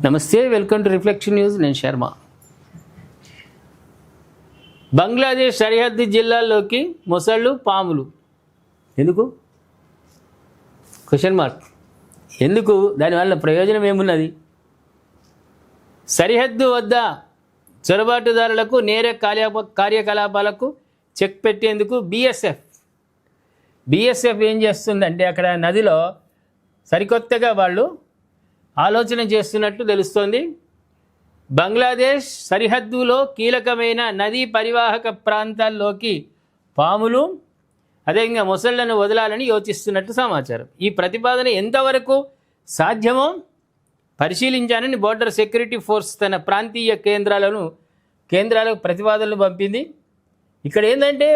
నమస్తే, welcome to reflection news. నేను శర్మ. బంగ్లాదేశ్ సరిహద్దు జిల్లాల్లోకి మొసళ్ళు, పాములు ఎందుకు? Question mark. ఎందుకు? దానివల్ల ప్రయోజనం ఏమున్నది? సరిహద్దు వద్ద చొరబాటుదారులకు నేర కార్యకలాపాలకు చెక్ పెట్టేందుకు బీఎస్ఎఫ్ ఏం చేస్తుందంటే అక్కడ నదిలో సరికొత్తగా వాళ్ళు ఆలోచన చేస్తున్నట్టు తెలుస్తోంది. బంగ్లాదేశ్ సరిహద్దులో కీలకమైన నదీ పరివాహక ప్రాంతాల్లోకి పాములు అదేవిధంగా మొసళ్లను వదలాలని యోచిస్తున్నట్టు సమాచారం. ఈ ప్రతిపాదన ఎంతవరకు సాధ్యమో పరిశీలించానని బోర్డర్ సెక్యూరిటీ ఫోర్స్ తన ప్రాంతీయ కేంద్రాలకు ప్రతిపాదనలు పంపింది. ఇక్కడ ఏంటంటే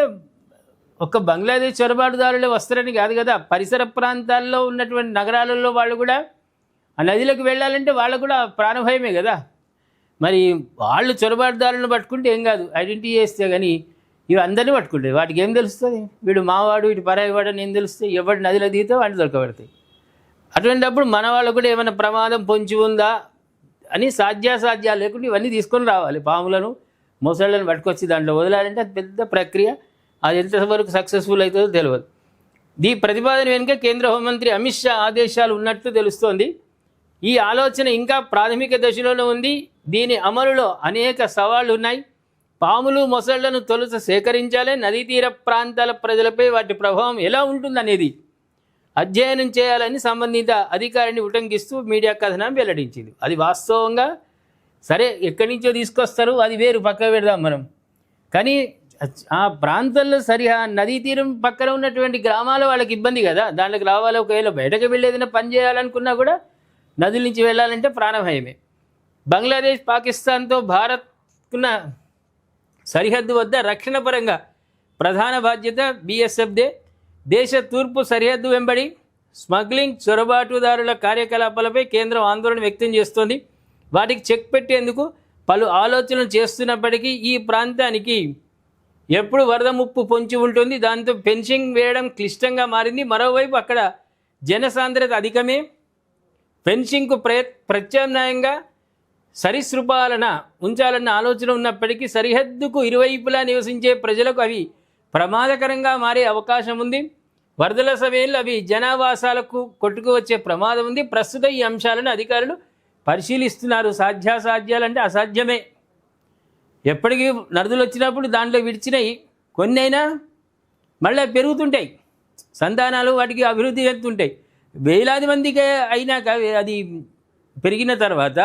ఒక్క బంగ్లాదేశ్ చొరబాటుదారులే వస్తారని కాదు కదా, పరిసర ప్రాంతాల్లో ఉన్నటువంటి నగరాలలో వాళ్ళు కూడా ఆ నదిలోకి వెళ్ళాలంటే వాళ్ళకు కూడా ప్రాణభయమే కదా. మరి వాళ్ళు చొరబాటుదారులను పట్టుకుంటే ఏం కాదు, ఐడెంటిటీ చేస్తే, కానీ ఇవి అందరినీ పట్టుకుంటాయి. వాటికి ఏం తెలుస్తుంది? వీడు మావాడు, వీడు పరాయివాడు అని ఏం తెలుస్తుంది? ఎవడు నదిలో దిగితే వాడిని దొరకబడతాయి. అటువంటిప్పుడు మన వాళ్ళు కూడా ఏమైనా ప్రమాదం పొంచి ఉందా అని సాధ్యాసాధ్యాలు లేకుండా ఇవన్నీ తీసుకొని రావాలి. పాములను, మొసళ్ళను పట్టుకొచ్చి దాంట్లో వదలాలంటే అది పెద్ద ప్రక్రియ. అది ఎంతవరకు సక్సెస్ఫుల్ అవుతుందో తెలియదు. ఈ ప్రతిపాదన వెనుక కేంద్ర హోంమంత్రి అమిత్ షా ఆదేశాలు ఉన్నట్లు తెలుస్తోంది. ఈ ఆలోచన ఇంకా ప్రాథమిక దశలోనే ఉంది. దీని అమలులో అనేక సవాళ్లు ఉన్నాయి. పాములు, మొసళ్లను తొలుత సేకరించాలి. నదీ తీర ప్రాంతాల ప్రజలపై వాటి ప్రభావం ఎలా ఉంటుందనేది అధ్యయనం చేయాలని సంబంధిత అధికారిని ఉటంకిస్తూ మీడియా కథనం వెల్లడించింది. అది వాస్తవంగా సరే, ఎక్కడి నుంచో తీసుకొస్తారు, అది వేరు, పక్క పెడదాం మనం. కానీ ఆ ప్రాంతాల్లో నదీ తీరం పక్కన ఉన్నటువంటి గ్రామాల వాళ్ళకి ఇబ్బంది కదా, దాంట్లోకి రావాలి. ఒకవేళ బయటకు వెళ్ళేదైనా పని చేయాలనుకున్నా కూడా నదుల నుంచి వెళ్ళాలంటే ప్రాణభయమే. బంగ్లాదేశ్, పాకిస్తాన్తో భారత్కున్న సరిహద్దు వద్ద రక్షణ పరంగా ప్రధాన బాధ్యత బీఎస్ఎఫ్దే. దేశ తూర్పు సరిహద్దు వెంబడి స్మగ్లింగ్, చొరబాటుదారుల కార్యకలాపాలపై కేంద్రం ఆందోళన వ్యక్తం చేస్తోంది. వాటికి చెక్ పెట్టేందుకు పలు ఆలోచనలు చేస్తున్నప్పటికీ ఈ ప్రాంతానికి ఎప్పుడు వరద ముప్పు పొంచి ఉంటుంది. దాంతో ఫెన్సింగ్ వేయడం క్లిష్టంగా మారింది. మరోవైపు అక్కడ జనసాంద్రత అధికమే. ఫెన్సింగ్కు ప్రత్యామ్నాయంగా సరీసృపాలన ఉంచాలన్న ఆలోచన ఉన్నప్పటికీ సరిహద్దుకు ఇరువైపులా నివసించే ప్రజలకు అవి ప్రమాదకరంగా మారే అవకాశం ఉంది. వరదల సమయంలో అవి జనావాసాలకు కొట్టుకు వచ్చే ప్రమాదం ఉంది. ప్రస్తుతం ఈ అంశాలను అధికారులు పరిశీలిస్తున్నారు. సాధ్యాసాధ్యాలంటే అసాధ్యమే. ఎప్పటికీ నదులు వచ్చినప్పుడు దాంట్లో విడిచినవి కొన్ని అయినా మళ్ళీ పెరుగుతుంటాయి, సంతానాలు వాటికి అభివృద్ధి చెందుతుంటాయి. వేలాది మందికి అయినాక అది పెరిగిన తర్వాత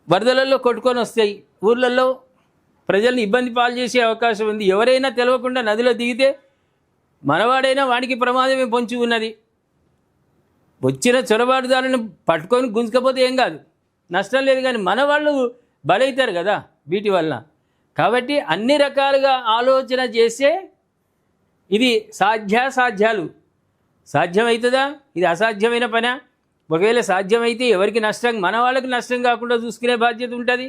వరదలలో కొట్టుకొని వస్తాయి. ఊర్లలో ప్రజల్ని ఇబ్బంది పాలు చేసే అవకాశం ఉంది. ఎవరైనా తెలియకుండా నదిలో దిగితే మనవాడైనా వాడికి ప్రమాదమే పొంచి ఉన్నది. వచ్చిన చొరబాటుదారులను పట్టుకొని గుంజుకపోతే ఏం కాదు, నష్టం లేదు. కానీ మన వాళ్ళు బలవుతారు కదా వీటి వల్ల. కాబట్టి అన్ని రకాలుగా ఆలోచన చేసే ఇది సాధ్యాసాధ్యాలు. సాధ్యమవుతుందా? ఇది అసాధ్యమైన పనా? ఒకవేళ సాధ్యమైతే ఎవరికి నష్టం, మన వాళ్ళకి నష్టం కాకుండా చూసుకునే బాధ్యత ఉంటుంది.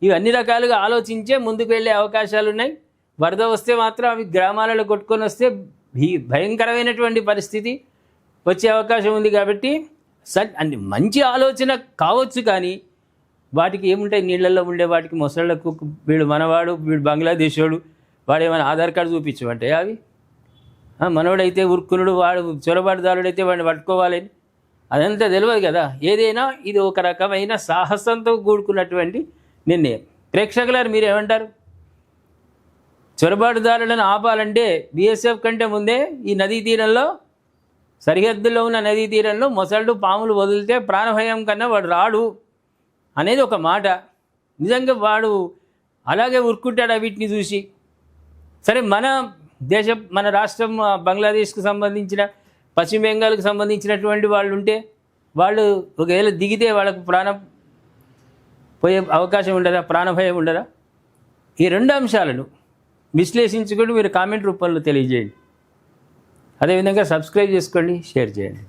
ఇవి అన్ని రకాలుగా ఆలోచించే ముందుకు వెళ్ళే అవకాశాలు ఉన్నాయి. వరద వస్తే మాత్రం అవి గ్రామాలలో కొట్టుకొని వస్తే భయంకరమైనటువంటి పరిస్థితి వచ్చే అవకాశం ఉంది. కాబట్టి అన్ని మంచి ఆలోచన కావచ్చు, కానీ వాటికి ఏముంటాయి? నీళ్ళల్లో ఉండే వాటికి మొసళ్ళకు వీడు మనవాడు, వీడు బంగ్లాదేశోడు, వాడు ఏమైనా ఆధార్ కార్డు చూపించమంటే అవి మనోడైతే ఉరుక్కునుడు, వాడు చొరబాటుదారుడైతే వాడిని పట్టుకోవాలని అదంతా తెలియదు కదా. ఏదైనా ఇది ఒక రకమైన సాహసంతో కూడుకున్నటువంటి నిర్ణయం. ప్రేక్షకులారు మీరేమంటారు? చొరబాటుదారులను ఆపాలంటే బీఎస్ఎఫ్ కంటే ముందే ఈ నదీ తీరంలో, సరిహద్దులో ఉన్న నదీ తీరంలో మొసళ్ళు, పాములు వదిలితే ప్రాణభయం కన్నా వాడు రాడు అనేది ఒక మాట. నిజంగా వాడు అలాగే ఉరుక్కుంటాడు వీటిని చూసి. సరే, మన రాష్ట్రం బంగ్లాదేశ్కు సంబంధించిన, పశ్చిమ బెంగాల్కి సంబంధించినటువంటి వాళ్ళు ఉంటే వాళ్ళు ఒకవేళ దిగితే వాళ్ళకు ప్రాణం పోయే అవకాశం ఉండదా? ప్రాణభయం ఉండదా? ఈ రెండు అంశాలను విశ్లేషించుకొని మీరు కామెంట్ రూపంలో తెలియజేయండి. అదేవిధంగా సబ్స్క్రైబ్ చేసుకోండి, షేర్ చేయండి.